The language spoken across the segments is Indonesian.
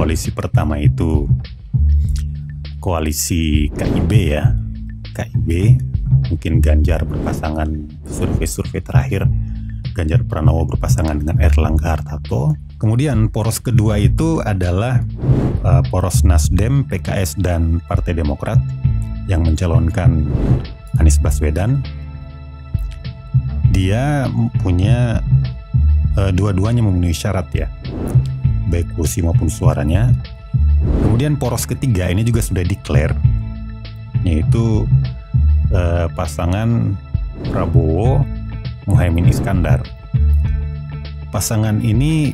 koalisi pertama itu koalisi KIB ya. KIB, mungkin Ganjar berpasangan, survei-survei terakhir Ganjar Pranowo berpasangan dengan Erlangga Hartarto. Kemudian poros kedua itu adalah poros Nasdem, PKS, dan Partai Demokrat yang mencalonkan Anies Baswedan. Dia punya dua-duanya memenuhi syarat ya, baik kursi maupun suaranya. Kemudian poros ketiga ini juga sudah declare, yaitu pasangan Prabowo Muhaimin Iskandar. Pasangan ini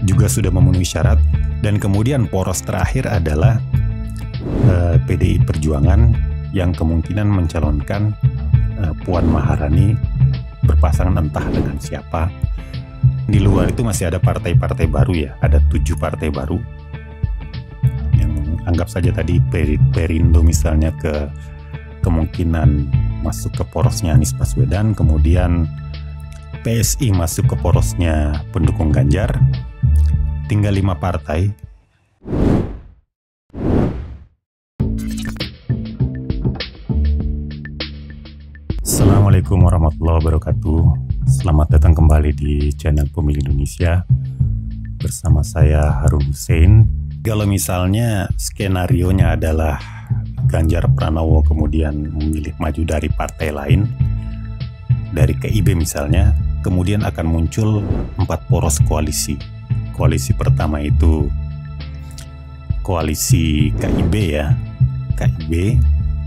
juga sudah memenuhi syarat. Dan kemudian poros terakhir adalah PDI Perjuangan yang kemungkinan mencalonkan Puan Maharani berpasangan entah dengan siapa. Di luar itu masih ada partai-partai baru ya, ada 7 partai baru yang anggap saja tadi Perindo misalnya kemungkinan masuk ke porosnya Anies Baswedan, kemudian PSI masuk ke porosnya pendukung Ganjar. Tinggal 5 partai. Assalamualaikum warahmatullahi wabarakatuh. Selamat datang kembali di channel Pemilih Indonesia bersama saya Harun Hussein. Kalau misalnya skenarionya adalah Ganjar Pranowo kemudian memilih maju dari partai lain, dari KIB misalnya, kemudian akan muncul 4 poros koalisi. Koalisi pertama itu koalisi KIB ya. KIB,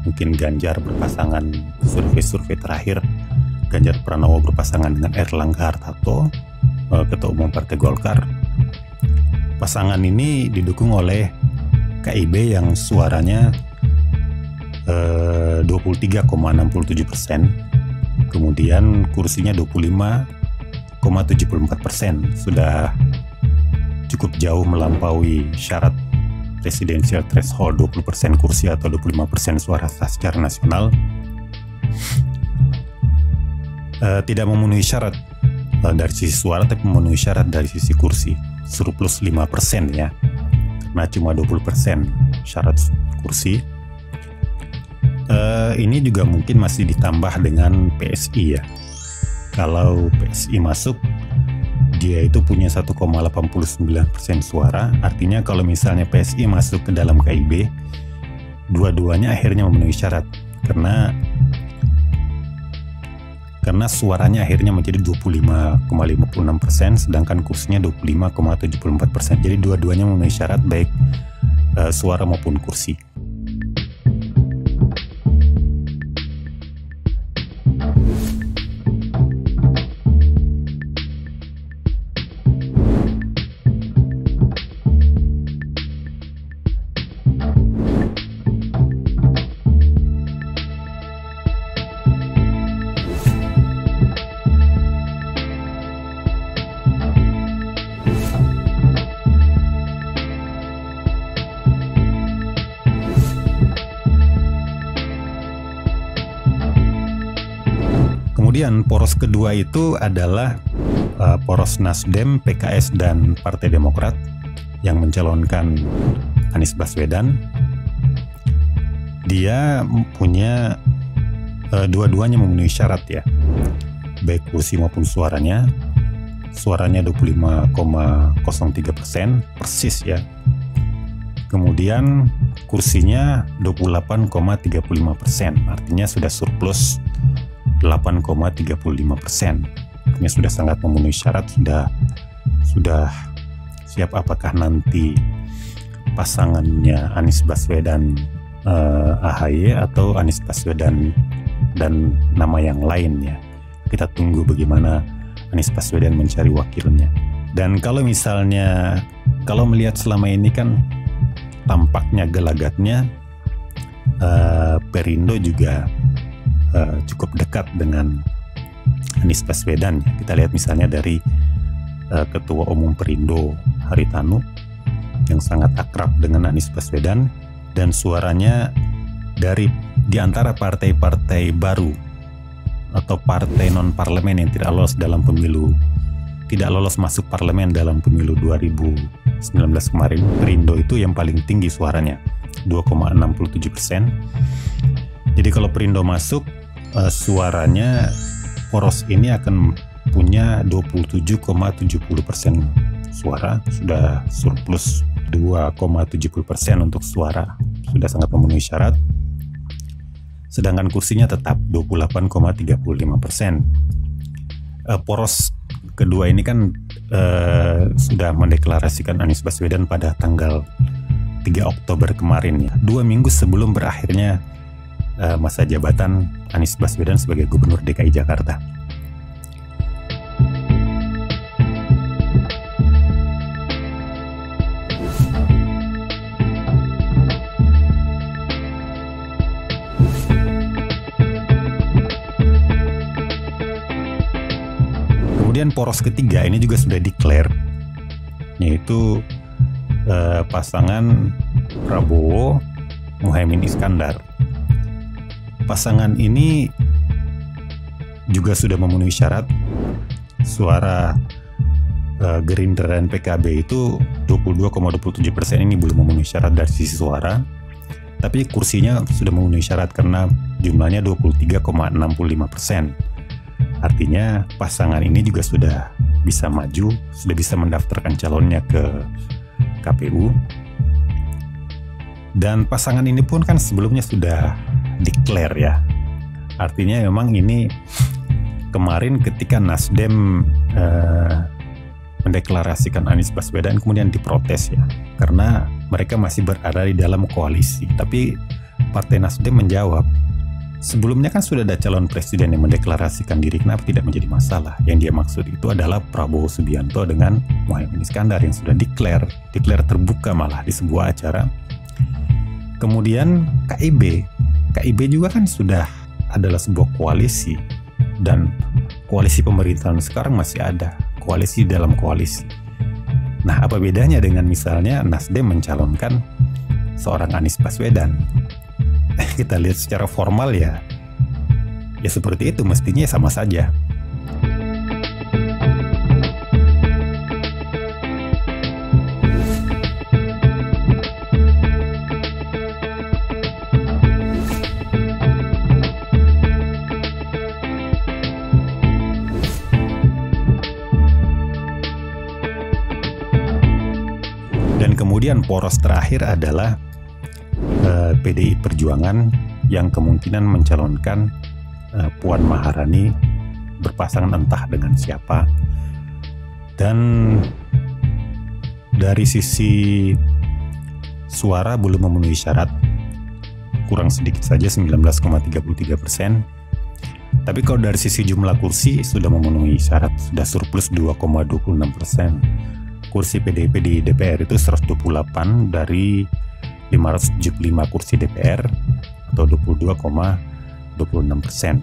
mungkin Ganjar berpasangan, survei-survei terakhir Ganjar Pranowo berpasangan dengan Erlangga Hartarto, Ketua Umum Partai Golkar. Pasangan ini didukung oleh KIB yang suaranya 23,67%, kemudian kursinya 25,74%, sudah cukup jauh melampaui syarat presidensial threshold 20% kursi atau 25% suara sah secara nasional. Tidak memenuhi syarat dari sisi suara, tapi memenuhi syarat dari sisi kursi, surplus 5% ya, karena cuma 20% syarat kursi. Ini juga mungkin masih ditambah dengan PSI ya. Kalau PSI masuk, dia itu punya 1,89% suara. Artinya kalau misalnya PSI masuk ke dalam KIB, dua-duanya akhirnya memenuhi syarat karena suaranya akhirnya menjadi 25,56%, sedangkan kursinya 25,74%. Jadi dua-duanya memenuhi syarat baik suara maupun kursi. Kemudian poros kedua itu adalah poros Nasdem, PKS, dan Partai Demokrat yang mencalonkan Anies Baswedan. Dia punya dua-duanya memenuhi syarat ya, baik kursi maupun suaranya. Suaranya 25,03%, persis ya. Kemudian kursinya 28,35%, artinya sudah surplus 8,35%. Artinya sudah sangat memenuhi syarat, sudah siap. Apakah nanti pasangannya Anies Baswedan AHY atau Anies Baswedan dan nama yang lain ya. Kita tunggu bagaimana Anies Baswedan mencari wakilnya. Dan kalau misalnya, kalau melihat selama ini kan tampaknya gelagatnya Perindo juga cukup dekat dengan Anies Baswedan. Kita lihat misalnya dari Ketua Umum Perindo Haritanu yang sangat akrab dengan Anies Baswedan, dan suaranya di antara partai-partai baru atau partai non-parlemen yang tidak lolos dalam pemilu, tidak lolos masuk parlemen dalam pemilu 2019 19 kemarin, Perindo itu yang paling tinggi suaranya, 2,67%. Jadi kalau Perindo masuk, suaranya poros ini akan punya 27,70% suara, sudah surplus 2,70% untuk suara, sudah sangat memenuhi syarat. Sedangkan kursinya tetap 28,35%. Poros kedua ini kan sudah mendeklarasikan Anies Baswedan pada tanggal 3 Oktober kemarin ya, 2 minggu sebelum berakhirnya masa jabatan Anies Baswedan sebagai Gubernur DKI Jakarta. Kemudian poros ketiga ini juga sudah declare, yaitu pasangan Prabowo Muhaimin Iskandar. Pasangan ini juga sudah memenuhi syarat. Suara Gerindra dan PKB itu 22,27% ini belum memenuhi syarat dari sisi suara, tapi kursinya sudah memenuhi syarat karena jumlahnya 23,65%. Artinya pasangan ini juga sudah bisa maju, sudah bisa mendaftarkan calonnya ke KPU. Dan pasangan ini pun kan sebelumnya sudah declare ya. Artinya memang ini kemarin ketika Nasdem mendeklarasikan Anies Baswedan kemudian diprotes ya, karena mereka masih berada di dalam koalisi. Tapi Partai Nasdem menjawab, sebelumnya kan sudah ada calon presiden yang mendeklarasikan diri, kenapa tidak menjadi masalah? Yang dia maksud itu adalah Prabowo Subianto dengan Muhaimin Iskandar yang sudah declare terbuka malah di sebuah acara. Kemudian KIB juga kan sudah adalah sebuah koalisi, dan koalisi pemerintahan sekarang masih ada, koalisi dalam koalisi. Nah, apa bedanya dengan misalnya Nasdem mencalonkan seorang Anies Baswedan? Kita lihat secara formal ya seperti itu, mestinya sama saja. Dan kemudian poros terakhir adalah PDI Perjuangan yang kemungkinan mencalonkan Puan Maharani berpasangan entah dengan siapa. Dan dari sisi suara belum memenuhi syarat, kurang sedikit saja 19,33%. Tapi kalau dari sisi jumlah kursi sudah memenuhi syarat, sudah surplus 2,26%. Kursi PDIP di DPR itu 128 dari 575 kursi DPR atau 22,26%.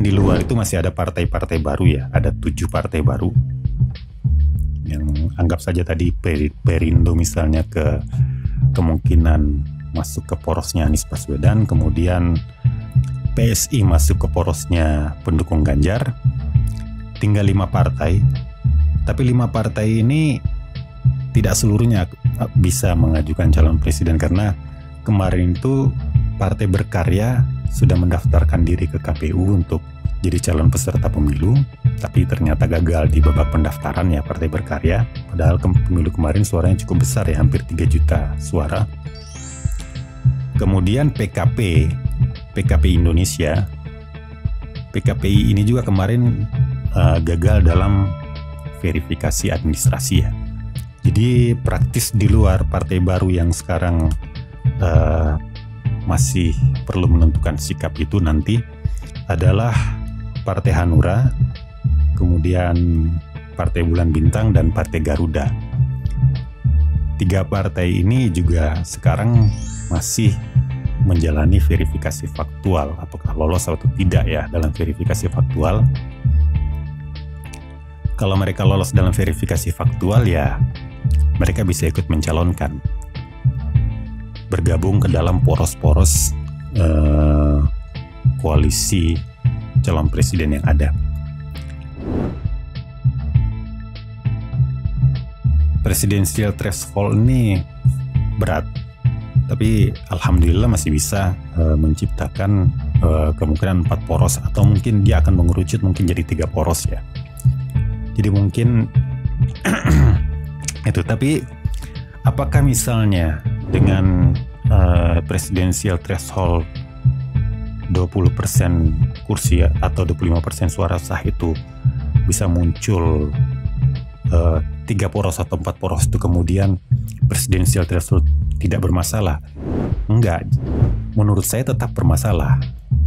Di luar itu masih ada partai-partai baru ya, ada 7 partai baru yang anggap saja tadi Perindo misalnya kemungkinan masuk ke porosnya Anies Baswedan, kemudian PSI masuk ke porosnya pendukung Ganjar, tinggal 5 partai. Tapi 5 partai ini tidak seluruhnya bisa mengajukan calon presiden karena kemarin itu Partai Berkarya sudah mendaftarkan diri ke KPU untuk jadi calon peserta pemilu, tapi ternyata gagal di babak pendaftaran ya Partai Berkarya. Padahal pemilu kemarin suaranya cukup besar ya, hampir 3 juta suara. Kemudian PKP Indonesia. PKPI ini juga kemarin gagal dalam verifikasi administrasi ya. Jadi praktis di luar partai baru yang sekarang masih perlu menentukan sikap itu nanti adalah Partai Hanura, kemudian Partai Bulan Bintang, dan Partai Garuda. 3 partai ini juga sekarang masih menjalani verifikasi faktual, apakah lolos atau tidak ya dalam verifikasi faktual. Kalau mereka lolos dalam verifikasi faktual ya mereka bisa ikut mencalonkan, bergabung ke dalam poros-poros koalisi calon presiden yang ada. Presidensial threshold ini berat, tapi alhamdulillah masih bisa menciptakan kemungkinan 4 poros, atau mungkin dia akan mengerucut mungkin jadi 3 poros ya. Jadi mungkin itu. Tapi apakah misalnya dengan presidensial threshold 20% kursi atau 25% suara sah itu bisa muncul 3 poros atau 4 poros itu kemudian presidensial threshold tidak bermasalah? Enggak, menurut saya tetap bermasalah.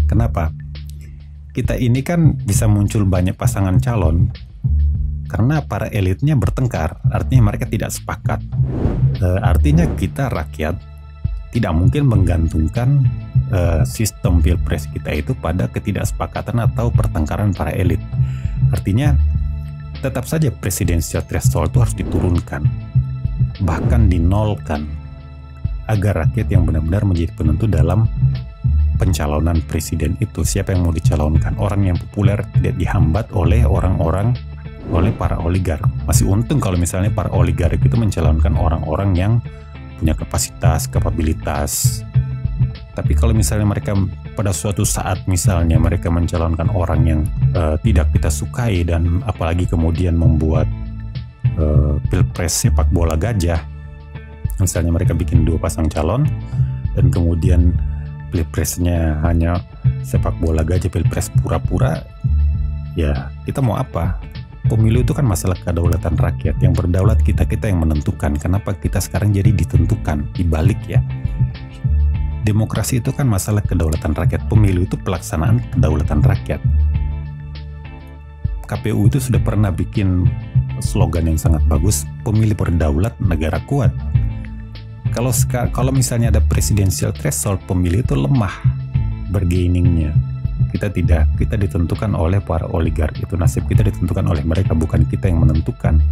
Kenapa? Kita ini kan bisa muncul banyak pasangan calon karena para elitnya bertengkar, artinya mereka tidak sepakat. Artinya kita rakyat tidak mungkin menggantungkan sistem pilpres kita itu pada ketidaksepakatan atau pertengkaran para elit. Artinya tetap saja presidensial threshold itu harus diturunkan, bahkan dinolkan, agar rakyat yang benar-benar menjadi penentu dalam pencalonan presiden itu. Siapa yang mau dicalonkan? Orang yang populer tidak dihambat oleh oleh para oligark. Masih untung kalau misalnya para oligark itu mencalonkan orang-orang yang punya kapabilitas. Tapi kalau misalnya mereka pada suatu saat misalnya mereka mencalonkan orang yang tidak kita sukai, dan apalagi kemudian membuat pilpres sepak bola gajah, misalnya mereka bikin 2 pasang calon dan kemudian pilpresnya hanya sepak bola gajah, pilpres pura-pura, ya kita mau apa? Pemilu itu kan masalah kedaulatan rakyat. Yang berdaulat kita yang menentukan. Kenapa kita sekarang jadi ditentukan? Dibalik ya, demokrasi itu kan masalah kedaulatan rakyat. Pemilu itu pelaksanaan kedaulatan rakyat. KPU itu sudah pernah bikin slogan yang sangat bagus, pemilih berdaulat, negara kuat. Kalau misalnya ada presidensial threshold, pemilih itu lemah bargainingnya. Kita ditentukan oleh para oligark. Itu nasib kita ditentukan oleh mereka, bukan kita yang menentukan.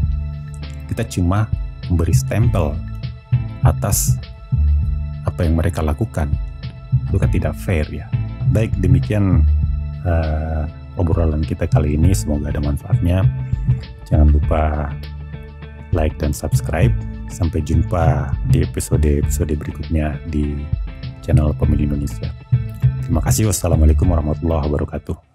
Kita cuma memberi stempel atas apa yang mereka lakukan. Itu kan tidak fair ya. Baik, demikian obrolan kita kali ini, semoga ada manfaatnya. Jangan lupa like dan subscribe. Sampai jumpa di episode berikutnya di channel Pemilih Indonesia. Terima kasih. Wassalamualaikum warahmatullahi wabarakatuh.